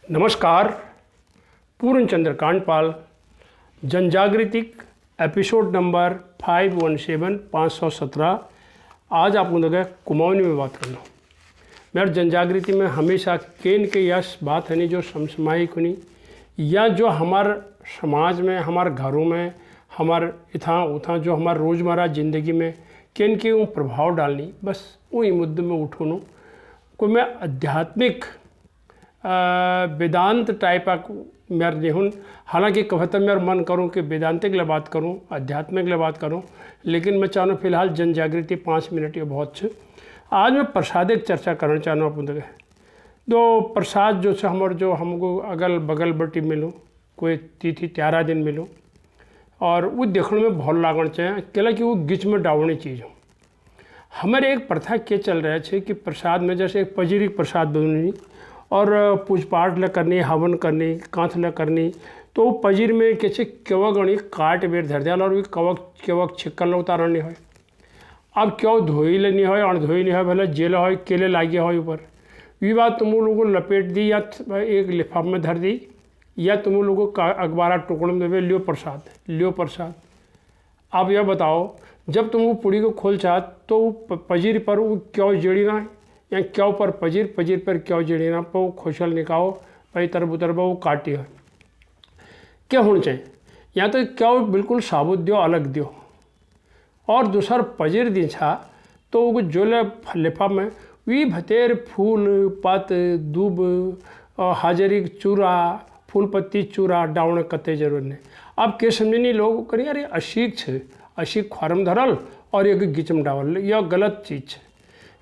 नमस्कार। पूर्ण Chandra Kandpal जनजागृतिक episode number 517 आज आप लोगों के कुमाऊनी में बात करना। मेरे जनजागृति में हमेशा केन के यश बात है नहीं जो समसामयिक नहीं या जो हमारे समाज में हमारे घरों में हमारे इथा उथा जो हमारे रोज़मर्रा ज़िंदगी में केन के वो प्रभाव डालनी बस वही मुद्दे में उठूँ को मैं आध्यात्मिक वेदांत टाइप मेरे देहून। हालांकि कभी मेरा मन करूँ कि वेदांतिक ले बात करूँ आध्यात्मिक ले बात करूँ, लेकिन मैं चाहूँ फिलहाल जन जागृति 5 मिनट ये बहुत छे। आज मैं प्रसादिक चर्चा करना चाहूँ अपन दो प्रसाद जो है हमारे जो हमको अगल बगल बटी मिलो कोई तिथि त्यारा दिन मिलो और वो देखने में बहुत लागण चाहिए केला कि वो गिच में डावनी चीज़ हो। हमारे एक प्रथा के चल रहा है कि प्रसाद में जैसे एक पजीरी प्रसाद बननी और पूज पाठ ल करनी हवन करनी कांथ ल करनी तो पजीर में कैसे कवक गणी काट बेर धर दिया और कवक छिक्कल उतार नहीं हो। अब क्यों धोई ले नहीं हो अणधोई नहीं हो भले जेल हो केले लागे हो ऊपर ये बात तुम लोगों लपेट दी या एक लिफाफ में धर दी या तुम लोगों का अखबार टुकड़ों में लियो प्रसाद। अब यह बताओ जब तुम वो पूड़ी को खोल चाह तो पजीर पर वो क्यों जड़ी ना या क्यों पर पजीर पर क्यों जड़ी ना वो खोशल निकाहो भाई तरबुतर वो काटी है क्या होना चाहिए या तो क्यों बिल्कुल साबुत दियो अलग दियो और दूसर पजीर दी छा तो वो जोले लिफा में वी भतेर फूल पत दूब हाजरी चूरा फूल पत्ती चूरा डावण कते जरूर ने। अब के समझे नहीं लोग करिए अरे अशीक छे अशीक खारम धरल और एक गिचम डावल यह गलत चीज़ है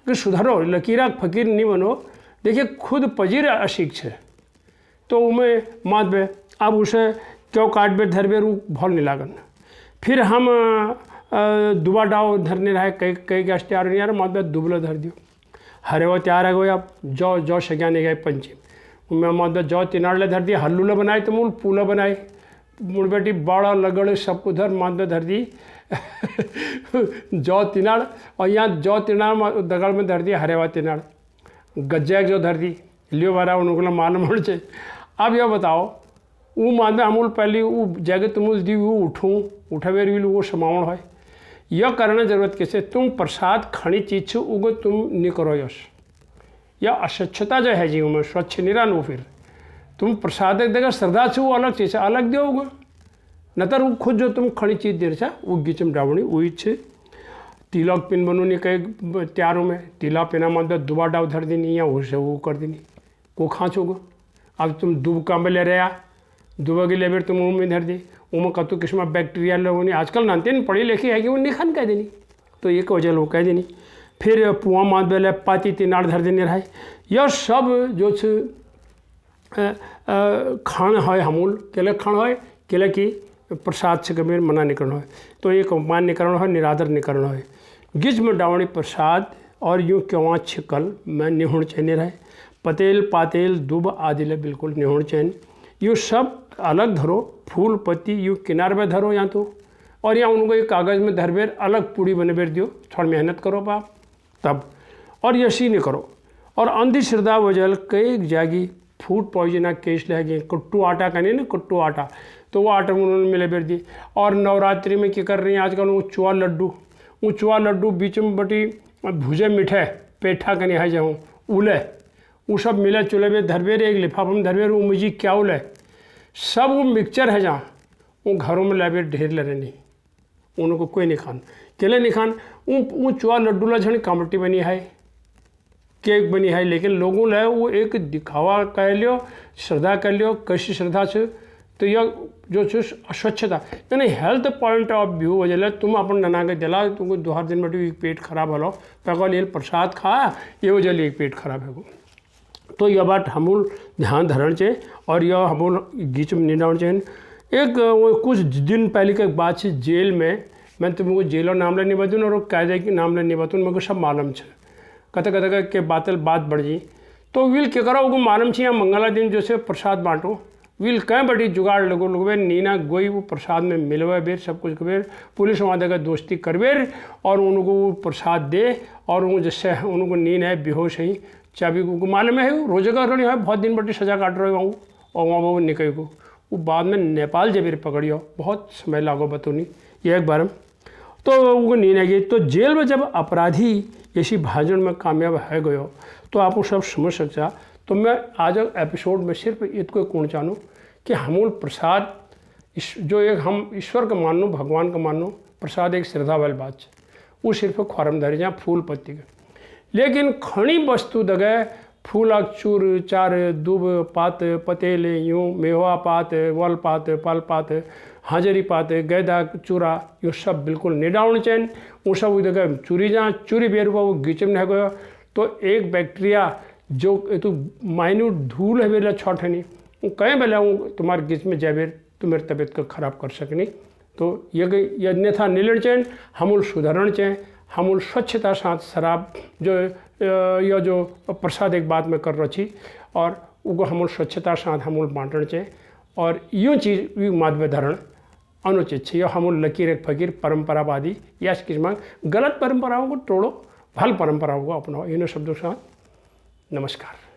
कि सुधारो लकीरा फकीर नहीं बनो। देखिए खुद पजीर अशीक है तो उमें मात बे अब उसे क्यों काट बे धर बे भल नहीं लागन फिर हम दुबा डाव धरने रहे कई गैस तैयार नहीं यार मात बे दुबला धर दियो हरे वो तैयार है गए अब जौ सग्याने गए पंचिम मैं मात बे जौ तिनाड़ धर दिया हल्लूला बनाए तो मूल पूला बनाए मुड़ बेटी बड़ा लगड़ सब उधर मात बे धर दी जौ तिनाड़ और यहाँ जौ तिनाड़ दगड़ में धर दिया हरेवा तिनाड़ गज्जैक जो धर दी लियो बारा उनको मालूम होना चाहिए। अब यह बताओ वो मान में अमूल पहले वो जगह तुम दी वो उठा बेर वो समावण है यह करना जरूरत कैसे तुम प्रसाद खानी चीज छो उगो तुम नहीं करो यश या अस्वच्छता जो है जीव में स्वच्छ नहीं रहना फिर तुम प्रसाद देगा श्रद्धा छो वो अलग चीज़ अलग दियो होगा नतर वो खुद जो तुम खड़ी चीज़ दे रहा वो गिचम डावणी वही छे। तिलक पिन बनूनी कई त्यारों में तिला पिना मतलब दुबा डाव धर देनी या उसे वो कर देनी को खाँचोगे। अब तुम दूब का में ले रहा दुबा के लेबर तुम मुँह में धर दी उमें कतु किस्म बैक्टीरिया लोगों ने आजकल नानते नहीं पढ़ी लिखी है कि वो निखन कह देनी तो एक वजह लोग कह देनी फिर पुआ मात बेले पाती तिनाड़ धर देने रहा यह सब जो खान है हमूल केले खान है केले की प्रसाद से कभी मना नहीं करना है तो एक अपमान नहीं करना है निरादर नहीं करना है। गिज में डावणी प्रसाद और यूँ क्यों छिकल मैं निहुण चैन रहे पतेल पातेल दुब आदि ले बिल्कुल निहुण चैन यूँ सब अलग धरो फूल पत्ती यूँ किनार में धरो या तो और या उनको एक कागज़ में धर बेर अलग पूड़ी बने बेर दियो थोड़ा मेहनत करो बाप तब और यशी नहीं करो। और अंधश्रद्धा वजह कई जागी फूड पॉइजन केस लगे कुट्टू आटा का नहीं ना कुट्टू आटा तो वो आटा उन्होंने मिले बेर दी। और नवरात्रि में क्या कर रही हैं आजकल वो चुआ लड्डू बीच में बटी भुजे मिठे पेठा कनी है जाऊँ उले वो सब मिले चूल्हे में धरबेर एक लिफाफ में धरबेर वो मुझे क्या उले सब वो मिक्सचर है जहाँ वो घरों में लाबेर ढेर ले नहीं उनको कोई नहीं खान केले नहीं खान वो चुआ लड्डू ला झड़ी कामटी बनी है केक बनी है लेकिन लोगों ने वो एक दिखावा कह लियो श्रद्धा कर लियो कैसी श्रद्धा से तो यह जो अस्वच्छता यानी हेल्थ पॉइंट ऑफ व्यू वजह तुम अपन नना के दिला तुमको 2 दिन में एक पेट खराब हलो पकड़ ये प्रसाद खा ये वजह एक पेट खराब है तो यह बात हमूल ध्यान धरण चाहिए और यह हमूल गीच में नहीं चाहिए। एक वो कुछ दिन पहले की बात है जेल में मैं तुमको जेलों नाम ले नहीं बतूँ और कायदे की नाम ले नहीं बतूँ मेरे को सब मालूम है कते के बात बढ़ जी तो विल क्या करो वो मालूम छे मंगला दिन जो से प्रसाद बांटो विल कहीं बड़ी जुगाड़ लगो लगबे नीना गोई वो प्रसाद में मिलवे बेर सब कुछ कबेर पुलिस वहाँ देगा दोस्ती करबेर और उनको वो प्रसाद दे और वो जैसे उनको नींद है बेहोश है चाबी को मालूम है रोजगार करनी है बहुत दिन बटी सजा काट रहे हूँ और वहाँ वो निकल को वो बाद में नेपाल जब पकड़ियो बहुत समय लागो बतौनी ये एक बार तो उनको नींद आ गई। तो जेल में जब अपराधी ऐसी भाजन में कामयाब है गयो तो आप वो सब समझ सकता। तो मैं आज एपिसोड में सिर्फ इतको कौन चाहूँ कि हमूल प्रसाद जो एक हम ईश्वर का मानो भगवान का मानो प्रसाद एक श्रद्धा वाली बात है वो सिर्फ खोरम धरी जहाँ फूल पत्ती का लेकिन खड़ी वस्तु दगे फूला चूर चार दूब पात पतेले यूँ मेवा पात वल पात पल पात हाजरी पात गैदा चूरा यो सब बिल्कुल निडाउन चैन वो सब जगह चूरी जहाँ चूरी बेर हुआ वो गीचम नहीं गयो तो एक बैक्टीरिया जो तो माइन्यूट धूल है बेला छठनी वो कहीं बेला हूँ तुम्हारे गीच में जैबेर तुम्हारी तबीयत को खराब कर सकनी। तो ये अन्यथा नीलण चैन हमूल सुधारण चैन हमूल स्वच्छता साथ शराब जो यह जो प्रसाद एक बात में कर रही और उनको हमूल स्वच्छता साथ हमूल बांटन चैन और यूँ चीज़ माधव्य धारण अनुचित है। यह हमूल लकीर एक फकीर परंपरावादी या किस्म गलत परंपराओं को तोड़ो भल परंपराओं को अपनाओ। इन शब्दों के साथ नमस्कार।